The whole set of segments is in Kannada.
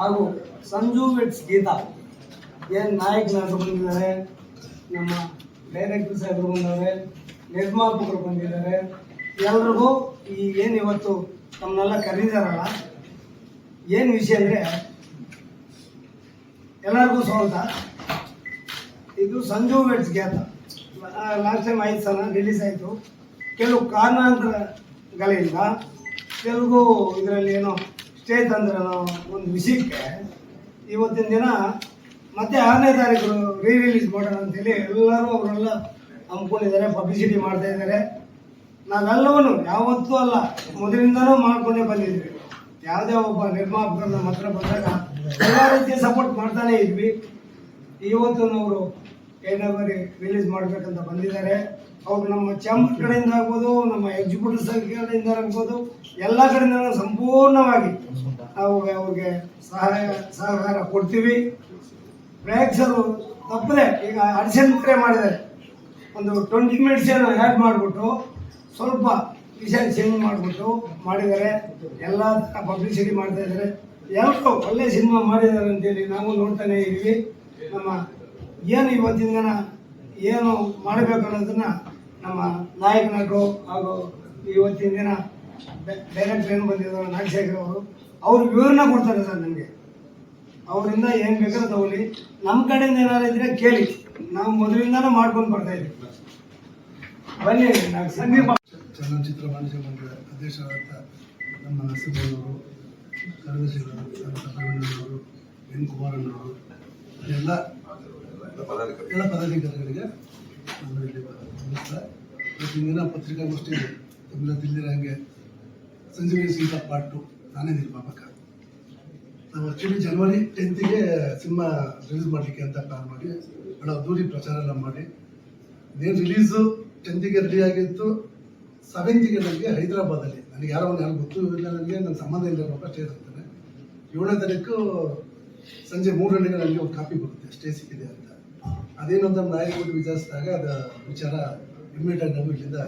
ಹಾಗೂ ಸಂಜು ವೆಟ್ಸ್ ಗೀತಾ ಏನು ನಾಯಕ ನಟರು ಬಂದಿದ್ದಾರೆ, ನಮ್ಮ ಡೈರೆಕ್ಟರ್ ಸಾಹೇಬರು ಬಂದವರು, ನಿರ್ಮಾಪಕರು ಬಂದಿದ್ದಾರೆ. ಎಲ್ರಿಗೂ ಈ ಏನು ಇವತ್ತು ತಮ್ಮನ್ನೆಲ್ಲ ಕರೀದಾರಲ್ಲ, ಏನು ವಿಷಯ ಅಂದರೆ ಎಲ್ಲರಿಗೂ ಸ್ವಾಗತ. ಇದು Sanju Weds Geetha last time 5 ಸಲ ರಿಲೀಸ್ ಆಯಿತು. ಕೆಲವು ಕಾರಣಾಂತರಗಳಿಂದ ತೆಲುಗು ಇದರಲ್ಲಿ ಏನೋ ಸ್ಟೇಜ್ ಅಂದ್ರೆ ಒಂದು ವಿಷಯಕ್ಕೆ ಇವತ್ತಿನ ದಿನ ಮತ್ತೆ 6ನೇ ತಾರೀಕು ರಿಲೀಸ್ ಮಾಡೋಣ ಅಂತೇಳಿ ಎಲ್ಲರೂ ಅವರೆಲ್ಲ ಹಮ್ಮಿಕೊಂಡಿದ್ದಾರೆ, ಪಬ್ಲಿಸಿಟಿ ಮಾಡ್ತಾ ಇದ್ದಾರೆ. ನಾವೆಲ್ಲವೂ ಯಾವತ್ತೂ ಅಲ್ಲ, ಮೊದಲಿಂದನೂ ಮಾಡ್ಕೊಂಡೇ ಬಂದಿದ್ವಿ. ಯಾವುದೇ ಒಬ್ಬ ನಿರ್ಮಾಪಕರು ನಮ್ಮ ಹತ್ರ ಬಂದಾಗ ಎಲ್ಲ ರೀತಿಯ ಸಪೋರ್ಟ್ ಮಾಡ್ತಾನೆ ಇದ್ವಿ. ಇವತ್ತು ಅವರು 2ನೇ ಬಾರಿ ರಿಲೀಸ್ ಮಾಡಬೇಕಂತ ಬಂದಿದ್ದಾರೆ. ಅವ್ರು ನಮ್ಮ ಚಾಂಬರ್ ಕಡೆಯಿಂದ ಆಗ್ಬೋದು, ನಮ್ಮ ಎಕ್ಸಿಕ್ಯೂಟಿವ್ ಕಡೆಯಿಂದ ಆಗ್ಬೋದು, ಎಲ್ಲ ಕಡೆಯಿಂದ ಸಂಪೂರ್ಣವಾಗಿ ನಾವು ಅವ್ರಿಗೆ ಸಹಕಾರ ಕೊಡ್ತೀವಿ. ಪ್ರೇಕ್ಷಕರು ತಪ್ಪದೆ ಈಗ ಅಡಿಷನ್ ಬೇರೆ ಮಾಡಿದ್ದಾರೆ, ಒಂದು 20 ಮಿನಿಟ್ಸ್ ಏನೋ ಆ್ಯಡ್ ಮಾಡಿಬಿಟ್ಟು ಸ್ವಲ್ಪ ವಿಷಯ ಚೇಂಜ್ ಮಾಡಿಬಿಟ್ಟು ಮಾಡಿದ್ದಾರೆ. ಎಲ್ಲ ಪಬ್ಲಿಸಿಟಿ ಮಾಡ್ತಾ ಇದ್ದಾರೆ. ಎಲ್ಲರೂ ಒಳ್ಳೆ ಸಿನಿಮಾ ಮಾಡಿದ್ದಾರೆ ಅಂತೇಳಿ ನಾವು ನೋಡ್ತಾನೆ ಇದ್ವಿ. ನಮ್ಮ ಏನು ಇವತ್ತಿನ ದಿನ ಏನು ಮಾಡಬೇಕು ಅನ್ನೋದನ್ನ ನಮ್ಮ ನಾಯಕ ನಟರು ಹಾಗೂ ಇವತ್ತಿನ ದಿನ ಡೈರೆಕ್ಟರ್ ಏನು ಬಂದಿದ್ದಾರೆ ನಾಗಶೇಖರ್ ಅವರು ವಿವರಣೆ ಕೊಡ್ತಾರೆ ಸರ್. ನನಗೆ ಅವರಿಂದ ಏನು ಬೇಕಾದ್ರೂ ತಗೊಳ್ಳಿ, ನಮ್ಮ ಕಡೆಯಿಂದ ಏನಾದ್ರು ಇದ್ರೆ ಕೇಳಿ, ನಾವು ಮೊದಲಿಂದಾನು ಮಾಡ್ಕೊಂಡು ಬರ್ತಾ ಇದ್ವಿ. ಬನ್ನಿ. ಚಲನಚಿತ್ರ ವಾಣಿಜ್ಯ ಮಂಡಳಿ ಅಧ್ಯಕ್ಷರಾದ ನಮ್ಮ ನರಸಿಂಹಯ್ಯನವರು, ಕಾರ್ಯದರ್ಶಿಗಳು ಪ್ರವೀಣವರು, ಎನ್ ಕುಮಾರಣ್ಣವರು, ಎಲ್ಲ ಪದಾಧಿಕಾರಿಗಳಿಗೆ ನಾನು ಇಲ್ಲಿ ನಮಸ್ಕಾರ. ಇವತ್ತಿನ ದಿನ ಪತ್ರಿಕಾಗೋಷ್ಠಿ ತಮ್ಮೆಲ್ಲ ತಿಳಿದಿರೋ ಹಾಗೆ ಸಂಜೀವಿನಿ ಸೀತಾ ಪಾರ್ಟ್ 2 ನಾನೇ ನಿರ್ಮಾಪಕ. ನಾವು ಆ್ಯಕ್ಚುಲಿ ಜನವರಿ 10ಗೆ ಸಿನಿಮಾ ರಿಲೀಸ್ ಮಾಡಲಿಕ್ಕೆ ಅಂತ ಪ್ಲಾನ್ ಮಾಡಿ ಭಾಳ ಅದ್ದೂರಿ ಪ್ರಚಾರ ಎಲ್ಲ ಮಾಡಿ ಏನು ರಿಲೀಸು 10ಗೆ ರೆಡಿ ಆಗಿತ್ತು. 7ಗೆ ನನಗೆ ಹೈದರಾಬಾದಲ್ಲಿ, ನನಗೆ ಯಾರೋ ಗೊತ್ತು ಇಲ್ಲ, ನನಗೆ ನನ್ನ ಸಂಬಂಧ ಇಲ್ಲ ಅಷ್ಟೇ ಇರ್ತಾನೆ. 7ನೇ ತಾರೀಕು ಸಂಜೆ 3 ಗಂಟೆಗೆ ನನಗೆ ಒಂದು ಕಾಪಿ ಬರುತ್ತೆ, ಸ್ಟೇ ಸಿಕ್ಕಿದೆ ಅಂತ. ಅದೇನು ಅಂತ ನಾಯಕ ಕೊಟ್ಟು ವಿಚಾರಿಸಿದಾಗ ಅದು ವಿಚಾರ ಇಮ್ಮಿಡಿಯೇಟಾಗಿ ನಾವು ಇಲ್ಲಿಂದ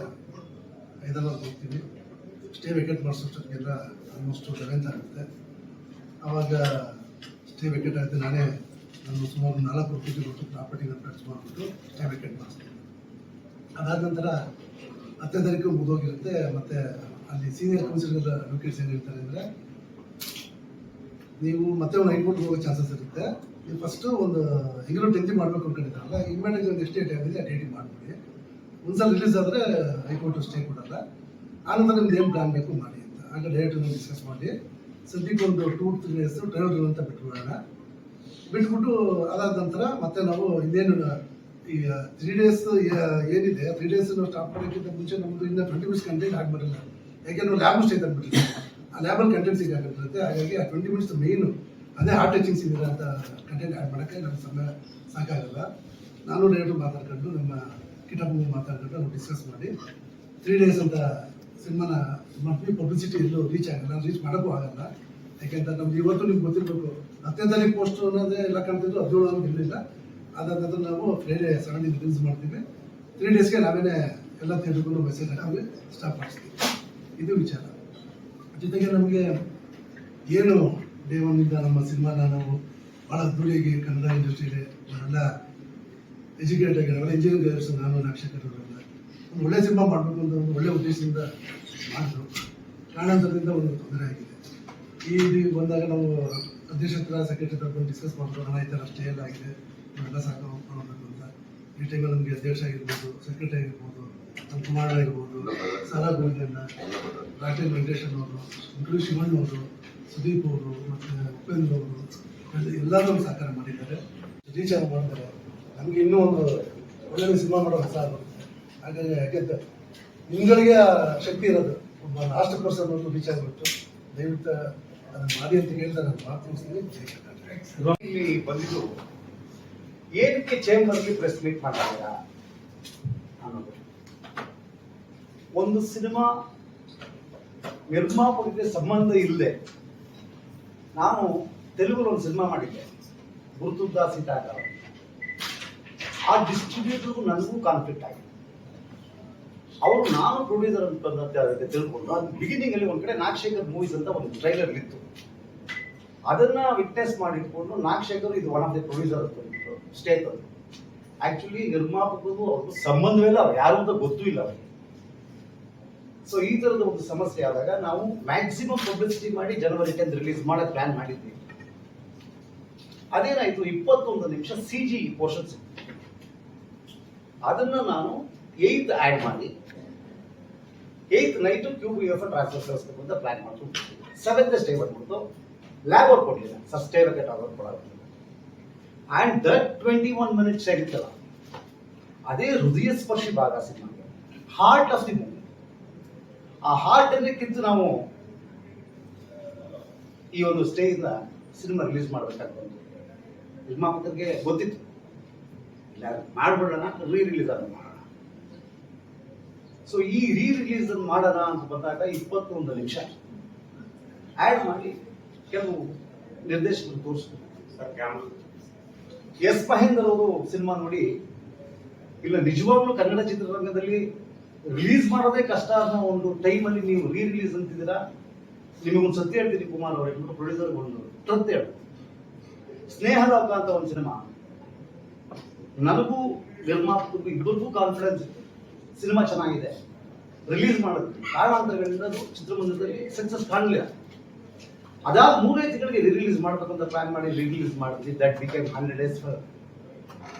ಹೈದರಾಬಾದ್ ಹೋಗ್ತೀವಿ. ಸ್ಟೇ ವೆಕೇಟ್ ಮಾಡಿಸೋಷ್ಟೊತ್ತಿಗೆಲ್ಲ ಆಲ್ಮೋಸ್ಟ್ 11 ಆಗುತ್ತೆ. ಆವಾಗ ಸ್ಟೇ ವೆಕೇಟ್ ಆಗುತ್ತೆ. ನಾನೇ ನಾನು ಸುಮಾರು 4 ಕೋಟಿ ಕೊಟ್ಟು ಪ್ರಾಪರ್ಟಿನ ಖರ್ಚು ಮಾಡಿಬಿಟ್ಟು ಸ್ಟೇ ವೆಕೇಟ್ ಮಾಡಿಸ್ತೀನಿ. ಅದಾದ ನಂತರ 10ನೇ ತಾರೀಕು ಮುಗಿದೋಗಿರುತ್ತೆ. ಮತ್ತು ಅಲ್ಲಿ ಸೀನಿಯರ್ ಕೌನ್ಸಿಲರ್ ಅಡ್ವೊಕೇಟ್ಸ್ ಏನಿರ್ತಾರೆ ಅಂದರೆ, ನೀವು ಮತ್ತೆ ಒಂದು ಹೈಕೋರ್ಟ್ಗೆ ಹೋಗೋ ಚಾನ್ಸಸ್ ಇರುತ್ತೆ. ನೀವು ಫಸ್ಟು ಒಂದು ಹೆಂಗಿರೋ 10th ಮಾಡಬೇಕು ಅಂದ್ಕೊಂಡಿದ್ದಾರಲ್ಲ, ಇಮ್ಮಿಡಿಯೇಟ್ ಒಂದು ಎಷ್ಟು ಡೇಟ್ ಆಗಿದೆ ಆ ಡೇಟಿಗೆ ಮಾಡಿಬಿಡಿ. ಒಂದ್ಸಲ ರಿಲೀಸ್ ಆದರೆ ಹೈಕೋರ್ಟು ಸ್ಟೇ ಕೊಡಲ್ಲ. ಆನಂತರ ನಿಮ್ದು ಏನು ಪ್ಲಾನ್ ಬೇಕು ಮಾಡಿ ಅಂತ ಆಗ ಡೇಟನ್ನು ಡಿಸ್ಕಸ್ ಮಾಡಿ ಸದ್ಯಕ್ಕೆ ಒಂದು 2-3 ಡೇಸ್ ಟ್ರೈಲ್ ಅಂತ ಬಿಟ್ಬಿಡೋಣ. ಬಿಟ್ಬಿಟ್ಟು ಅದಾದ ನಂತರ ಮತ್ತೆ ನಾವು ಇನ್ನೇನು ಈಗ 3 ಡೇಸ್ ಏನಿದೆ 3 ಡೇಸ್ ನಾವು ಸ್ಟಾಪ್ ಮಾಡೋಕ್ಕಿಂತ ಮುಂಚೆ ನಮ್ಮದು ಇನ್ನು 20 ಮಿನಿಟ್ಸ್ ಕಂಟೆಂಟ್ ಆಗಬಾರಲ್ಲ. ಯಾಕೆಂದ್ರೆ ಲ್ಯಾಬ್ ಸ್ಟೇ ತಂದುಬಿಟ್ಟಿದೆ, ಆ ಲ್ಯಾಬಲ್ಲಿ ಕಂಟೆಂಟ್ ಸಿಗಾಗಿರುತ್ತೆ. ಹಾಗಾಗಿ ಆ 20 ಮಿನಿಟ್ಸ್ ಮೇಯ್ನು ಅದೇ ಹಾರ್ಟ್ ಟಚಿಂಗ್ ಸಿಗುತ್ತೆ ಅಂತ ಕಂಟೆಂಟ್ ಆ್ಯಡ್ ಮಾಡೋಕ್ಕೆ ನಮ್ಮ ಸಮಯ ಸಾಕಾಗಲ್ಲ. ನಾನು ಡೈರೆಕ್ಟರ್ ಮಾತಾಡ್ಕೊಂಡು ನಮ್ಮ ಕಿಟಪ್ಪ ಮಾತಾಡ್ಕೊಂಡು ನಾವು ಡಿಸ್ಕಸ್ ಮಾಡಿ 3 ಡೇಸ್ ಅಂತ ಸಿನಿಮಾನ ಮಾಡ್ತೀವಿ. ಪಬ್ಲಿಸಿಟಿ ಎಲ್ಲೂ ರೀಚ್ ಆಗಲ್ಲ, ರೀಚ್ ಮಾಡೋಕ್ಕೂ ಆಗಲ್ಲ. ಯಾಕೆಂತ ನಮ್ಗೆ ಇವತ್ತು ನಿಮ್ಗೆ ಗೊತ್ತಿರಬೇಕು, 10ನೇ ತಾರೀಕು ಪೋಸ್ಟ್ ಅನ್ನೋದೇ ಎಲ್ಲ ಕಾಣ್ತಿದ್ರು, 17 ಇರಲಿಲ್ಲ. ಅದಾದ ನಂತರ ನಾವು ಫ್ರೈಡೇ 7 ರಿಲೀಸ್ ಮಾಡ್ತೀವಿ. 3 ಡೇಸ್ಗೆ ನಾವೇನೇ ಎಲ್ಲ ತಿಳ್ಕೊಂಡು ಮೆಸೇಜ್ ಹಾಕಿ ಸ್ಟಾಪ್ ಮಾಡಿಸ್ತೀವಿ. ಇದು ವಿಚಾರ. ಜೊತೆಗೆ ನಮಗೆ ಏನು ಡೇ 1 ನಮ್ಮ ಸಿನಿಮಾನ ನಾವು ಭಾಳ ಅದ್ದೂರಿಯಾಗಿ ಕನ್ನಡ ಇಂಡಸ್ಟ್ರಿಯಲ್ಲಿ ನಾವೆಲ್ಲ ಎಜುಕೇಟ್ ಆಗಿರೋಲ್ಲ, ಇಂಜಿನಿಯರಿಂಗ್ ಗ್ರಾಜುಯೇಟ್ಸ್ ನಾನು ನಾಗಶೇಖರ್ ಒಂದು ಒಳ್ಳೆ ಸಿನಿಮಾ ಮಾಡಬೇಕು ಅಂತ ಒಂದು ಒಳ್ಳೆ ಉದ್ದೇಶದಿಂದ ಮಾಡಿದ್ರು. ಕಾರಣಾಂತರದಿಂದ ಒಂದು ತೊಂದರೆ ಆಗಿದೆ. ಈ ಬಂದಾಗ ನಾವು ಅಧ್ಯಕ್ಷ ಹತ್ರ ಸೆಕ್ರೆಟರಿ ಹತ್ರ ಬಂದು ಡಿಸ್ಕಸ್ ಮಾಡಿದ್ರು, ಈ ಥರ ಸ್ಟೇ ಎಲ್ಲ ಆಗಿದೆ, ನಾವೆಲ್ಲ ಸಾಕು ಹೋಗ್ಬೇಕು ಅಂತ. ಈ ಟೈಮಲ್ಲಿ ನಮಗೆ ಅಧ್ಯಕ್ಷ ಆಗಿರ್ಬೋದು, ಸೆಕ್ರೆಟರಿ ಆಗಿರ್ಬೋದು, ನಮ್ಮ ಕುಮಾರ ಆಗಿರ್ಬೋದು, ಸಾರಾ ಗೋವಿಂದಣ್ಣ, ರಾಷ್ಟ್ರೀಯ ವೆಂಕಟೇಶ್ವರ ಅವರು, ಇಂಕ್ಲೂ ಶಿವಣ್ಣ ಅವರು, ಸುದೀಪ್ ಅವರು, ಮತ್ತು ಉಪೇಂದ್ರ ಅವರು ಎಲ್ಲರೂ ಸಹಕಾರ ಮಾಡಿದ್ದಾರೆ, ರೀಚ್ ಆಗಿ ಮಾಡ್ತಾರೆ. ನಮಗೆ ಇನ್ನೂ ಒಂದು ಒಳ್ಳೆಯ ಸಿನಿಮಾ ಮಾಡೋ ಹೊಸ ಬರುತ್ತೆ. ಹಾಗಾಗಿ ಯಾಕೆಂತ ನಿಮ್ಗಳಿಗೆ ಶಕ್ತಿ ಇರೋದು, ಒಬ್ಬ ಲಾಸ್ಟ್ ಪರ್ಸನ್ ಒಂದು ರೀಚ್ ಆಗಿಬಿಟ್ಟು ದಯವಿಟ್ಟು ಅದನ್ನು ಮಾಡಿ ಅಂತ ಹೇಳ್ತಾರೆ. ನಾನು ಮಾತನಾಡ್ತೀನಿ. ಇಲ್ಲಿ ಬಂದಿದ್ದು ಏನಕ್ಕೆ ಚೇಂಬರ್ಲಿ ಪ್ರೆಸ್ ಮೀಟ್ ಮಾಡ್ತಾಯಿದ್ದೀರಾ ಅನ್ನೋದು. ಒಂದು ಸಿನಿಮಾ ನಿರ್ಮಾಪಕರಿಗೆ ಸಂಬಂಧ ಇಲ್ಲದೆ ನಾನು ತೆಲುಗಲ್ಲಿ ಒಂದು ಸಿನಿಮಾ ಮಾಡಿದ್ದೆ, ಗುರುತುದ್ದ ಸೀತಾಗ. ಆ ಡಿಸ್ಟ್ರಿಬ್ಯೂಟರ್ಗೂ ನನಗೂ ಕಾನ್ಫ್ಲಿಕ್ಟ್ ಆಗಿದೆ. ಅವರು ನಾನು ಪ್ರೊಡ್ಯೂಸರ್ ಅಂತ ತಿಳ್ಕೊಂಡು ಅದು ಬಿಗಿನಿಂಗ್ ಅಲ್ಲಿ ಒಂದ್ ಕಡೆ ನಾಗಶೇಖರ್ ಮೂವೀಸ್ ಅಂತ ಒಂದು ಟ್ರೈಲರ್ ಇತ್ತು. ಅದನ್ನ ವಿಟ್ನೆಸ್ ಮಾಡಿಟ್ಕೊಂಡು ನಾಗಶೇಖರ್ ಇದು one of the producer state ಅದು ಆಕ್ಚುಲಿ ನಿರ್ಮಾಪಕರು ಅವ್ರಿಗೂ ಸಂಬಂಧವೇ ಇಲ್ಲ, ಅವ್ರು ಯಾರು ಅಂತ ಗೊತ್ತೂ ಇಲ್ಲ ಅವರಿಗೆ. ಸೊ ಈ ತರದ ಒಂದು ಸಮಸ್ಯೆ ಆದಾಗ ನಾವು ಮ್ಯಾಕ್ಸಿಮಮ್ ಪಬ್ಲಿಸಿಟಿ ಮಾಡಿ ಜನವರಿ 10 ರಿಲೀಸ್ ಮಾಡೋ ಪ್ಲಾನ್ ಮಾಡಿದ್ವಿ. ಅದೇನಾಯ್ತು, 21 ನಿಮಿಷ CG ಪೋರ್ಷನ್ಸ್, ಅದನ್ನ ನಾನು 8th ಆಡ್ ಮಾಡಿ 8th ನೈಟ್ QBF ಟ್ರಾನ್ಸ್ಫರ್ ಕಳಿಸ್ಬೇಕು ಅಂತ ಪ್ಲಾನ್ ಮಾಡ್ಕೊಂಡು 7th ಸ್ಟೇ ಬಂದ್ಬಿಟ್ಟು ಲ್ಯಾಬ್ ವರ್ಕ್ ಕೊಡಲಿಲ್ಲ, ಸರ್ ಸ್ಟೇ ವೆಕೆಟ್ ವರ್ಕ್ ಕೊಡೋದು. ಅಂಡ್ ದಟ್ 21 ಮಿನಿಟ್ಸ್ ಆಗಿತ್ತಲ್ಲ, ಅದೇ ಹೃದಯ ಸ್ಪರ್ಶಿ ಭಾಗ ಸಿನಿಮಾಗೆ, ಹಾರ್ಟ್ ಆಫ್ ದಿ ಮೂವಿ. ಆ ಹಾರ್ಟ್ ಅನ್ನಕ್ಕಿಂತ ನಾವು ಈ ಒಂದು ಸ್ಟೇ ಇಂದ ಸಿನಿಮಾ ರಿಲೀಸ್ ಮಾಡ್ಬೇಕಾಗ್ತದೆ. ನಿರ್ಮಾಪಕರಿಗೆ ಗೊತ್ತಿತ್ತು, ಇಲ್ಲ ಮಾಡ್ಬಿಡೋಣ, ರಿಲೀಸ್ ಅನ್ನು ಮಾಡೋಣ. ಸೊ ಈ ರಿಲೀಸ್ ಅನ್ನು ಮಾಡೋಣ ಅಂತ ಬಂದಾಗ 21 ನಿಮಿಷ ಆಡ್ ಮಾಡಿ ಕೆಲವು ನಿರ್ದೇಶಕರು ತೋರಿಸ್ತಾರೆ. ಎಸ್ ಮಹೇಂದರ್ ಅವರು ಸಿನಿಮಾ ನೋಡಿ, ಇಲ್ಲ ನಿಜವಾಗ್ಲೂ ಕನ್ನಡ ಚಿತ್ರರಂಗದಲ್ಲಿ ರಿಲೀಸ್ ಮಾಡೋದೇ ಕಷ್ಟ ಅನ್ನೋ ಒಂದು ಟೈಮಲ್ಲಿ ನೀವು ರಿಲೀಸ್ ಅಂತಿದ್ದೀರಾ, ನಿಮಗೊಂದು ಸತ್ಯ ಹೇಳ್ತೀನಿ ಕುಮಾರ್ ಅವರೇ, ಪ್ರೊಡ್ಯೂಸರ್ ಒಂದು ಟ್ರತ್ ಹೇಳು. ಸ್ನೇಹಲೋಕ ಅಂತ ಒಂದು ಸಿನಿಮಾ, ನನಗೂ ನಿರ್ಮಾಪಕರಿಗೂ ಇಬ್ಬರಿಗೂ ಕಾನ್ಫಿಡೆನ್ಸ್ ಇತ್ತು ಸಿನಿಮಾ ಚೆನ್ನಾಗಿದೆ, ರಿಲೀಸ್ ಮಾಡಿದ್ವಿ. ಕಾರಣಾಂತರಗಳಿಂದ ಅದು ಚಿತ್ರಮಂದಿರದಲ್ಲಿ ಸಕ್ಸಸ್ ಕಾಣಲಿಲ್ಲ. ಅದಾದ 3 ತಿಂಗಳಿಗೆ ರಿಲೀಸ್ ಮಾಡ್ಬೇಕಂತ ಪ್ಲಾನ್ ಮಾಡಿ ರಿಲೀಸ್ ಮಾಡಿದ್ವಿ. That became 100 days.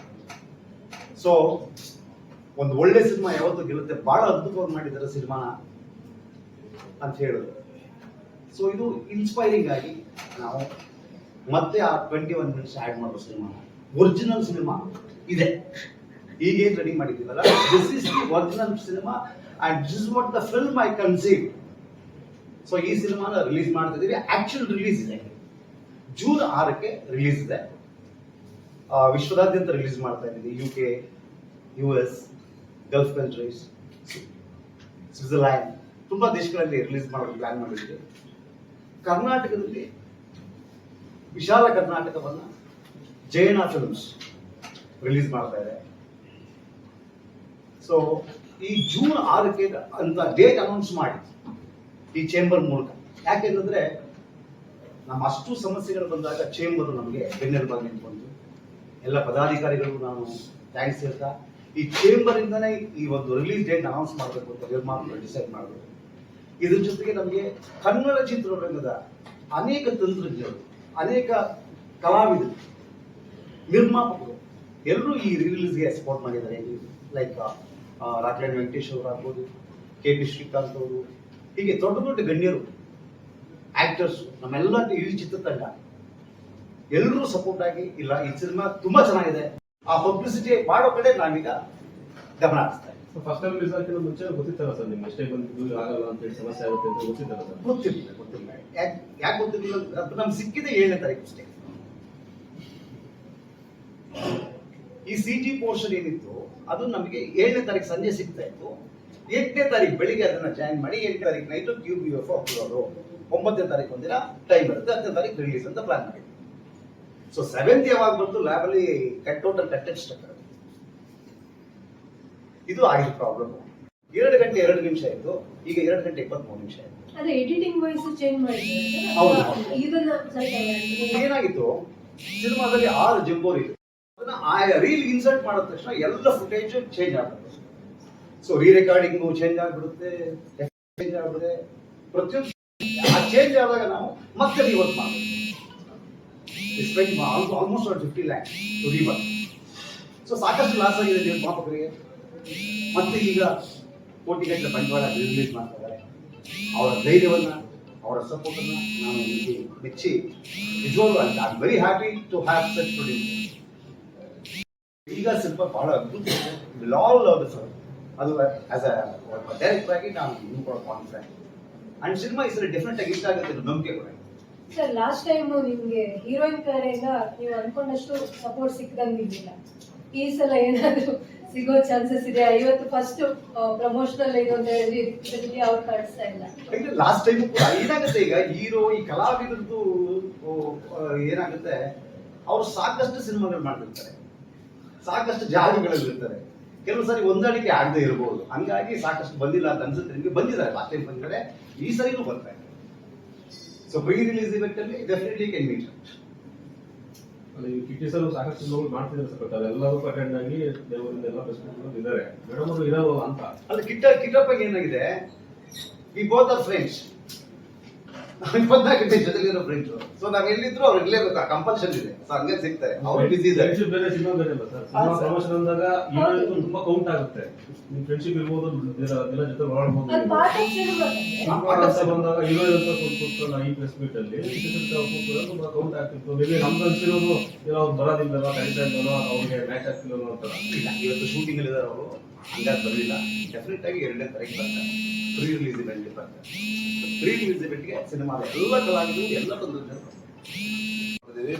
ಸೊ ಒಂದು ಒಳ್ಳೆ ಸಿನಿಮಾ ಯಾವತ್ತೂ ಗೆಲ್ಲುತ್ತೆ, ಬಹಳ ಅದ್ಭುತವಾಗಿ ಮಾಡಿದ್ದಾರೆ ಸಿನಿಮಾನ ಅಂತ ಹೇಳಿದ್ರು. ಸೊ ಇದು ಇನ್ಸ್ಪೈರಿಂಗ್ ಆಗಿ ನಾವು ಮತ್ತೆ ಆ 21 ಮಿನಿಟ್ಸ್ ಆಡ್ ಮಾಡೋ ಸಿನಿಮಾ, ಒರಿಜಿನಲ್ ಸಿನಿಮಾ ಇದೆ, ಈಗೇನು ರೆಡಿ ಮಾಡಿದ್ದೀವಲ್ಲ, this is the original cinema and this is what the film I conceive. So ಈ ಸಿನಿಮಾನ ರಿಲೀಸ್ ಮಾಡ್ತಿದ್ದೀವಿ. ಆಕ್ಚುಲ್ ರಿಲೀಸ್ ಇದೆ ಜೂನ್ 6ಕ್ಕೆ ರಿಲೀಸ್ ಇದೆ. ವಿಶ್ವದಾದ್ಯಂತ ರಿಲೀಸ್ ಮಾಡ್ತಾ ಇದ್ದೀವಿ. UK, US, Gulf countries, Switzerland, ತುಂಬಾ ದೇಶಗಳಲ್ಲಿ ರಿಲೀಸ್ ಮಾಡೋದು ಪ್ಲಾನ್ ಮಾಡಿದ್ದೀವಿ. ಕರ್ನಾಟಕದಲ್ಲಿ ವಿಶಾಲ ಕರ್ನಾಟಕವನ್ನ ಜಯನ ಫಿಲ್ಮ್ಸ್ ರಿಲೀಸ್ ಮಾಡ್ತಾ ಇದೆ. ಸೊ ಈ ಜೂನ್ 6ಕ್ಕೆ ಅಂತ ಡೇಟ್ ಅನೌನ್ಸ್ ಮಾಡಿ ಈ ಚೇಂಬರ್ ಮೂಲಕ, ಯಾಕೆಂದ್ರೆ ನಮ್ಮ ಅಷ್ಟು ಸಮಸ್ಯೆಗಳು ಬಂದಾಗ ಚೇಂಬರ್ ನಮಗೆ ಬೆನ್ನೆಲುಬಾಗಿ ನಿಂತ್ಕೊಂಡು ಎಲ್ಲ ಪದಾಧಿಕಾರಿಗಳು ನಾನು ಥ್ಯಾಂಕ್ಸ್ ಹೇಳ್ತಾ, ಈ ಚೇಂಬರ್ ಇಂದನೇ ಈ ಒಂದು ರಿಲೀಸ್ ಡೇಟ್ ಅನೌನ್ಸ್ ಮಾಡಬೇಕು ಅಂತ ನಿರ್ಮಾಪಕರು ಡಿಸೈಡ್ ಮಾಡಬೇಕು. ಇದ್ರ ಜೊತೆಗೆ ನಮಗೆ ಕನ್ನಡ ಚಿತ್ರರಂಗದ ಅನೇಕ ತಂತ್ರಜ್ಞರು, ಅನೇಕ ಕಲಾವಿದರು, ನಿರ್ಮಾಪಕರು ಎಲ್ಲರೂ ಈ ರಿಲೀಸ್ಗೆ ಸಪೋರ್ಟ್ ಮಾಡಿದ್ದಾರೆ. ಲೈಕ್ ರಾಕ್ಲೈನ್ ವೆಂಕಟೇಶ್ ಅವರು ಆಗ್ಬೋದು, KP ಶ್ರೀಕಾಂತ್ ಅವರು, ಹೀಗೆ ದೊಡ್ಡ ದೊಡ್ಡ ಗಣ್ಯರು, ಆಕ್ಟರ್ಸ್, ನಮ್ಮೆಲ್ಲ ಈ ಚಿತ್ರತಂಡ ಎಲ್ಲರೂ ಸಪೋರ್ಟ್ ಆಗಿ, ಇಲ್ಲ ಈ ಸಿನಿಮಾ ತುಂಬಾ ಚೆನ್ನಾಗಿದೆ, ಆ ಪಬ್ಲಿಸಿಟಿ ಮಾಡೋ ಕಡೆ ನಾವೀಗ ಗಮನ ಹರಿಸ್ತಾ ಇದ್ದೀವಿ. ಫಸ್ಟ್ ಟೈಮ್ ರಿಲೀಸ್ ಆಗಿರೋ ಮುಂಚೆ ಗೊತ್ತಿತ್ತಲ್ಲ ಸರ್, ನಿಮ್ಮ ಎಷ್ಟೇ ಬಂದು ಆಗಲ್ಲ ಅಂತ ಹೇಳಿ ಸಮಸ್ಯೆ ಆಗುತ್ತೆ ಅಂತ ಗೊತ್ತಿತ್ತಲ್ಲ ಸರ್? ಗೊತ್ತಿಲ್ಲ. ಯಾಕೆ ಗೊತ್ತಿರಲಿಲ್ಲ ಅಂದ್ರೆ ನಮ್ಗೆ ಸಿಕ್ಕಿದೆ 7ನೇ ತಾರೀಕು ಅಷ್ಟೇ. ಈ CG ಪೋರ್ಷನ್ ಏನಿತ್ತು ಅದು ನಮಗೆ 7ನೇ ತಾರೀಕು ಸಂಜೆ ಸಿಗ್ತಾ ಇತ್ತು. 8ನೇ ತಾರೀಕು ಬೆಳಿಗ್ಗೆ ಅದನ್ನ ಜಾಯಿನ್ ಮಾಡಿ 8ನೇ ತಾರೀಕು ನೈಟ್ QBF ಅಪ್ಲೋಡು, 9ನೇ ತಾರೀಕು ಒಂದಿನ ಟೈಮ್ ಇರುತ್ತೆ, 10ನೇ ತಾರೀಕು ರಿಲೀಸ್ ಅಂತ ಪ್ಲಾನ್ ಮಾಡಿದ್ವಿ. ಸೊ 7th ಯಾವಾಗ ಬಂತು ಲ್ಯಾಬಲ್ಲಿ ಟೋಟಲ್ ಕಟ್ಟೆಡ್ ಸ್ಟ್ರಕ್ಚರ್, ಇದು ಆಗಿದ ಪ್ರಾಬ್ಲಮ್. 2 ಗಂಟೆ 2 ನಿಮಿಷ ಇತ್ತು, ಈಗ 2 ಗಂಟೆ 23 ನಿಮಿಷ ಆಯ್ತು. ಅದೇ ಎಡಿಟಿಂಗ್ ವಾಯ್ಸ್ ಚೇಂಜ್ ಮಾಡಿದ್ರೆ ಹೌದು. ಇದನ್ನ ಏನಾಗಿತ್ತು, ಸಿನಿಮಾದಲ್ಲಿ 6 ಜಂಬೋರ್ ಇದೆ, ಅದನ್ನ ಆ ರೀಲ್ ಇನ್ಸರ್ಟ್ ಮಾಡಿದ ತಕ್ಷಣ ಎಲ್ಲ ಫುಟೇಜ್ ಚೇಂಜ್ ಆಗುತ್ತೆ. ಸೊ ರೆಕಾರ್ಡಿಂಗು ಚೇಂಜ್ ಆಗ್ಬಿಡುತ್ತೆ, ಚೇಂಜ್ ಆಗ್ಬಿಡುತ್ತೆ, ಪ್ರತಿಯೊಂದು ಆ ಚೇಂಜ್ ಆದಾಗ ನಾವು ಮತ್ತೆ ರಿವರ್ಕ್ ಮಾಡ್ತೀವಿ. Almost 50 lakhs to rework. So ಸಾಕಷ್ಟು ಲಾಸ್ ಆಗಿದೆ ನಿರ್ಮಾಪಕರಿಗೆ. ಮತ್ತೆ ಈಗ ಕೋಟಿಗಟ್ಟಲೆ ಬಂಡವಾಳ ರಿಲೀಸ್ ಮಾಡ್ತಾ ಇದ್ದಾರೆ. ಅವರ ಧೈರ್ಯವನ್ನ, ಅವರ ಸಪೋರ್ಟ್ ಅನ್ನ ನಾನು ಮೆಚ್ಚಿ ನಿಜವಾಗ್ಲೂ I am very happy to have such producer. ಈಗ ಸ್ವಲ್ಪ ಬಹಳ ಅದ್ಭುತ ವಿಲ್ ಆಲ್ ಲವ್ ದಿಸ್. ಅದು ಆಸ್ ಅ ಡೈರೆಕ್ಟರ್ ಆಗಿ ನಾನು ಇನ್ನೂ ಕೂಡ ಕಾನ್ಫಿಡೆಂಟ್ ಅಂಡ್ ಸಿನಿಮಾ ಈ ಸರಿ ಡೆಫಿನೆಟ್ ಆಗಿ ಇಷ್ಟ ಆಗುತ್ತೆ ಅನ್ನೋ ನಂಬಿಕೆ ಕೂಡ. ಸರ್ ಲಾಸ್ಟ್ ಟೈಮ್ ನಿಮ್ಗೆ ಹೀರೋಯಿನ್ ಕಡೆಯಿಂದ ನೀವು ಅನ್ಕೊಂಡಷ್ಟು ಸಪೋರ್ಟ್ ಸಿಕ್ಕದಂಗಿಲ್ಲ. ಈ ಸಲ ಏನಾದ್ರು ಸಿಗೋ ಚಾನ್ಸಸ್ ಇದೆ? ಇವತ್ತು ಫಸ್ಟ್ ಪ್ರಮೋಷನಲ್ ಇದು ಅಂತ ಹೇಳಿದ್ರೆ ಅವ್ರು ಕಾಣಿಸ್ತಾ ಇಲ್ಲ. ಲಾಸ್ಟ್ ಟೈಮ್ ಕೂಡ ಏನಾಗುತ್ತೆ, ಈಗ ಹೀರೋ ಈ ಕಲಾವಿದರದ್ದು ಏನಾಗುತ್ತೆ, ಅವ್ರು ಸಾಕಷ್ಟು ಸಿನಿಮಾಗಳು ಮಾಡ್ತಿರ್ತಾರೆ, ಸಾಕಷ್ಟು ಜಾಗಗಳಲ್ಲಿ ಇರ್ತಾರೆ, ಕೆಲವು ಸಾರಿ ಹೊಂದಾಣಿಕೆ ಆಗದೆ ಇರಬಹುದು. ಹಂಗಾಗಿ ಸಾಕಷ್ಟು ಬಂದಿಲ್ಲ ಅಂತ ಅನ್ಸುತ್ತೆ ನಿಮಗೆ. ಬಂದಿದ್ದಾರೆ ಲಾಸ್ಟ್ ಟೈಮ್ ಬಂದಿದ್ದಾರೆ, ಈ ಸರಿನೂ ಬರ್ತಾರೆ. So so pre release event ಅಲ್ಲಿ ಡೆಫಿನೆಟ್ಲಿ ಕ್ಯಾನ್ ಮೀಟ್. ಅಲ್ಲಿ ಕಿಟ್ಟಿ ಸರ್ ಸಾಕಷ್ಟು ಸಿನಿಮಾಗಳು ಮಾಡ್ತಿದ್ದಾರೆ ಸರ್, ಬಟ್ ಅದೆಲ್ಲರೂ ಅಟೆಂಡ್ ಆಗಿ ದೇವರಿಂದ ಎಲ್ಲ ಪ್ರೆಸಿಡೆಂಟ್ ಇದ್ದಾರೆ, ಮೇಡಮ್ ಅವರು ಇರಲ್ಲ ಅಂತ. ಅಲ್ಲಿ ಕಿಟ್ಟಪ್ಪ ಏನಾಗಿದೆ, ವಿ ಬೋತ್ ಆರ್ ಫ್ರೆಂಡ್ಸ್, 24 ಗಂಟೆ ಜೊತೆಲಿರೋ ಫ್ರೆಂಡ್ಸ್. ಸೊ ನಾವ್ ಎಲ್ಲಿದ್ರು ಅವ್ರು ಇರ್ಲೇಬೇಕು, ಕಂಪಲ್ಷನ್ ಇದೆ. ಸೊ ಹಂಗೆ ಸಿಗ್ತಾರೆ, ಅವ್ರು ಬಿಸಿ ಇದ್ದಾರೆ. ಫ್ರೆಂಡ್ಶಿಪ್ ಬೇರೆ ಸಿನಿಮಾ ಬೇರೆ ಅಲ್ಲ ಸರ್. ಸಿನಿಮಾ ಪ್ರಮೋಷನ್ ಅಂದಾಗ ಹೀರೋಯಿನ್ ತುಂಬಾ ಕೌಂಟ್ ಆಗುತ್ತೆ. ನಿಮ್ ಫ್ರೆಂಡ್ಶಿಪ್ ಇರ್ಬೋದು, ದಿನ ಜೊತೆ ಓಡಾಡ್ಬೋದು. ಅದು ಪಾರ್ಟ್ ಆಫ್ ಸಿನಿಮಾ. ಅಂತ ಬಂದಾಗ ಹೀರೋಯಿನ್ ಅಂತ ಕೂತ್ಕೊಂಡು ಈ ಪ್ರೆಸ್ ಮೀಟ್ ಅಲ್ಲಿ ತುಂಬಾ ಕೌಂಟ್ ಆಗ್ತಿತ್ತು. ಮೇಬಿ ನಮ್ಗೆ ಅನ್ಸಿರೋದು ಏನೋ ಅವ್ರು ಬರೋದಿಲ್ಲಲ್ಲ, ಕರೀತಾ ಇದ್ದನೋ, ಅವ್ರಿಗೆ ಮ್ಯಾಚ್ ಆಗ್ತಿಲ್ಲ ಅಂತ. ಇಲ್ಲ, ಇವತ್ತು ಶೂಟಿಂಗ್ ಅಲ್ಲಿ ಇದ್ದಾರೆ ಅವರು, ಹಂಗಾಗಿ ಬರಲಿಲ್ಲ. ಡೆಫಿನೆಟ್ ಆಗಿ 2ನೇ ತಾರೀಕು ಬರ್ತಾರೆ, ಪ್ರೀ ರಿಲೀಸ್ ಇವೆಂಟ್ ಬರ್ತಾರೆ. ಪ್ರೀ ರಿಲೀಸ್ ಇವೆಂಟ್ಗೆ ಸಿನಿಮಾದ ಎಲ್ಲ ಕಲಾವಿದರು ಎಲ್ಲ ಬಂದಿದ್ದಾರೆ.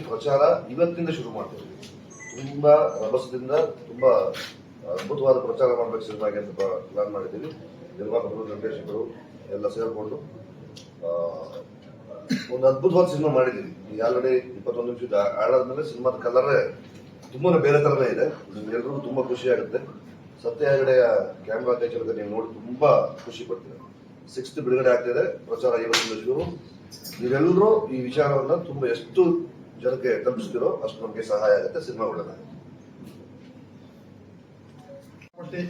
ಪ್ರಚಾರ ಇವತ್ತಿಂದ ಶುರು ಮಾಡ್ತಿದ್ವಿ. ತುಂಬಾ ರಭಸದಿಂದ ತುಂಬಾ ಅದ್ಭುತವಾದ ಪ್ರಚಾರ ಮಾಡ್ಬೇಕು ಸಿನಿಮಾಗೆ ಅಂತ ಪ್ಲಾನ್ ಮಾಡಿದ್ದೀವಿ. ನಿರ್ಮಾಪಕರು, ನಿರ್ದೇಶಕರು ಎಲ್ಲ ಸೇರಿಕೊಂಡು ಒಂದು ಅದ್ಭುತವಾದ ಸಿನಿಮಾ ಮಾಡಿದ್ದೀವಿ. ಈಗ ಆಲ್ರೆಡಿ 21 ನಿಮಿಷದ ಆಡಾದ್ಮೇಲೆ ಸಿನಿಮಾದ ಕಲರೇ ತುಂಬಾನೇ ಬೇರೆ ತರನೇ ಇದೆ. ನಿಮ್ಗೆಲ್ರಿಗೂ ತುಂಬಾ ಖುಷಿ ಆಗುತ್ತೆ. ಸತ್ಯ ಹೆಗಡೆಯ ಕ್ಯಾಮ್ರಾ ಕೈಚಲಕ ನೀವು ನೋಡಿ ತುಂಬಾ ಖುಷಿ ಪಡ್ತೀರ. 6th ಬಿಡುಗಡೆ ಆಗ್ತಿದೆ, ಪ್ರಚಾರ ಇವತ್ತಿಂದ ಶುರು. ನೀವೆಲ್ಲರೂ ಈ ವಿಚಾರವನ್ನ ತುಂಬಾ ಎಷ್ಟು ಜನಕ್ಕೆ ತಲುಪಿಸ್ತಿರೋ ಅಷ್ಟು ನಮಗೆ ಸಹಾಯ ಆಗುತ್ತೆ. ಸಿನಿಮಾ ಒಳ್ಳೆದಾಗುತ್ತೆ.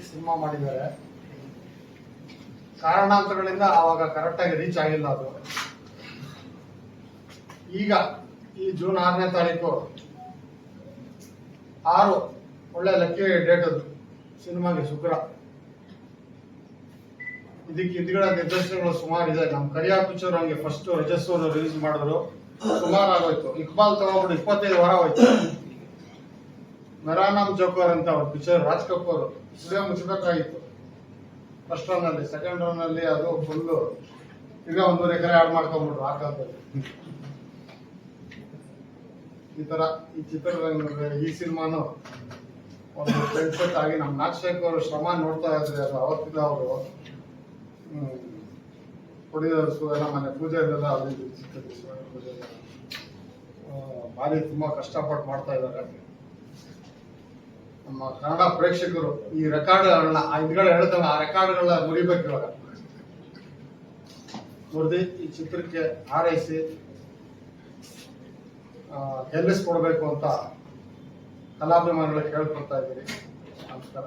ಸಿನಿಮಾ ಮಾಡಿದ್ದಾರೆ, ಕಾರಣಾಂತರಗಳಿಂದ ಆವಾಗ ಕರೆಕ್ಟ್ ಆಗಿ ರೀಚ್ ಆಗಿಲ್ಲ ಅದು. ಈಗ ಈ ಜೂನ್ 6ನೇ ತಾರೀಕು 6 ಒಳ್ಳೆ ಲಕ್ಕಿ ಡೇಟ್ ಅದು ಸಿನಿಮಾಗೆ, ಶುಕ್ರ. ಇದಕ್ಕೆ ಹಿಂದ್ಗಡೆ ನಿರ್ದೇಶನಗಳು ಸುಮಾರು ಇದೆ. ನಮ್ಮ ಕರಿಯಾ ಪಿಕ್ಚರ್ ಹಂಗೆ ಫಸ್ಟ್ ರಜಸ್ ಅವರು ರಿಲೀಸ್ ಮಾಡಿದ್ರು, ಸುಮಾರು ಆಗೋಯ್ತು. ಇಕ್ಬಾಲ್ ತಗೊಂಡ್ಬಿಟ್ಟು 25 ವಾರ ಹೋಯ್ತು. ಮೆರಾನಾಮ್ ಜೋಕರ್ ಅಂತ ಅವ್ರ ಪಿಕ್ಚರ್, ರಾಜ್ ಕಪೂರ್ ಸ್ಟುಡಿಯೋ ಮುಚ್ಚಬೇಕಾಗಿತ್ತು ಫಸ್ಟ್ ರನ್ ಅಲ್ಲಿ. ಸೆಕೆಂಡ್ ರನ್ ಅಲ್ಲಿ ಅದು ಫುಲ್ ಈಗ 100 ಎಕರೆ ಆಡ್ ಮಾಡ್ಕೊಂಡ್ಬಿಟ್ರು ಆ ಕಾಲದಲ್ಲಿ. ಈ ತರ ಈ ಚಿತ್ರರಂಗದಲ್ಲಿ ಈ ಸಿನಿಮಾನು ಒಂದು ಫ್ರೆಂಡ್ಸೆಟ್ ಆಗಿ ನಮ್ಮ ನಾಗಶೇಖರ್ ಅವರು ಶ್ರಮ ನೋಡ್ತಾ ಇದ್ರೆ ಅದು ಅವತ್ತಿಂದ ಅವರು ಪ್ರೊಡ್ಯೂಸರ್ಸು ಎಲ್ಲ ಮನೆ ಪೂಜೆಯಲ್ಲೆಲ್ಲ ಅದು ಪೂಜೆ ಭಾರಿ ತುಂಬಾ ಕಷ್ಟಪಟ್ಟು ಮಾಡ್ತಾ ಇದ್ದಾರೆ. ನಮ್ಮ ಕನ್ನಡ ಪ್ರೇಕ್ಷಕರು ಈ ರೆಕಾರ್ಡ್ಗಳನ್ನ ಹಿಂದ್ಗಡೆ ಹೇಳ್ತಾನೆ, ಆ ರೆಕಾರ್ಡ್ಗಳನ್ನ ಮುರಿಬೇಕು. ಇವಾಗ ಮುರಿದು ಈ ಚಿತ್ರಕ್ಕೆ ಹಾರೈಸಿ ಗೆಲ್ಲಿಸ್ಕೊಡ್ಬೇಕು ಅಂತ ಕಲಾಭಿಮಾನಿಗಳಿಗೆ ಕೇಳ್ಕೊಳ್ತಾ ಇದ್ದೀರಿ. ನಮಸ್ಕಾರ.